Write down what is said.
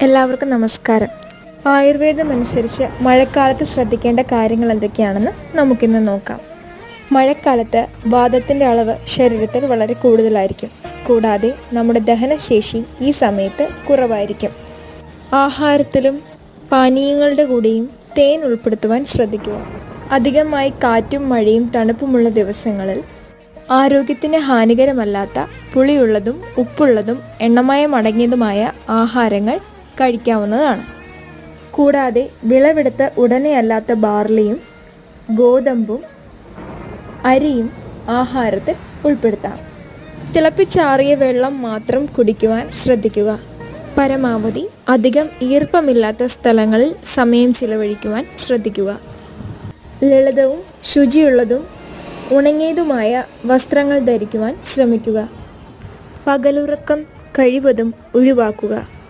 എല്ലാവർക്കും നമസ്കാരം. ആയുർവേദം അനുസരിച്ച് മഴക്കാലത്ത് ശ്രദ്ധിക്കേണ്ട കാര്യങ്ങൾ എന്തൊക്കെയാണെന്ന് നമുക്കിന്ന് നോക്കാം. മഴക്കാലത്ത് വാതത്തിൻ്റെ അളവ് ശരീരത്തിൽ വളരെ കൂടുതലായിരിക്കും. കൂടാതെ നമ്മുടെ ദഹനശേഷി ഈ സമയത്ത് കുറവായിരിക്കും. ആഹാരത്തിലും പാനീയങ്ങളുടെ കൂടെയും തേൻ ഉൾപ്പെടുത്തുവാൻ ശ്രദ്ധിക്കുക. അധികമായി കാറ്റും മഴയും തണുപ്പുമുള്ള ദിവസങ്ങളിൽ ആരോഗ്യത്തിന് ഹാനികരമല്ലാത്ത പുളിയുള്ളതും ഉപ്പുള്ളതും എണ്ണമയം അടങ്ങിയതുമായ ആഹാരങ്ങൾ കഴിക്കാവുന്നതാണ്. കൂടാതെ വിളവെടുത്ത് ഉടനെ അല്ലാത്ത ബാർലിയും ഗോതമ്പും അരിയും ആഹാരത്തിൽ ഉൾപ്പെടുത്താം. തിളപ്പിച്ചാറിയ വെള്ളം മാത്രം കുടിക്കുവാൻ ശ്രദ്ധിക്കുക. പരമാവധി അധികം ഈർപ്പമില്ലാത്ത സ്ഥലങ്ങളിൽ സമയം ചിലവഴിക്കുവാൻ ശ്രദ്ധിക്കുക. ലളിതവും ശുചിയുള്ളതും ഉണങ്ങിയതുമായ വസ്ത്രങ്ങൾ ധരിക്കുവാൻ ശ്രമിക്കുക. പകലുറക്കം കഴിവതും ഒഴിവാക്കുക.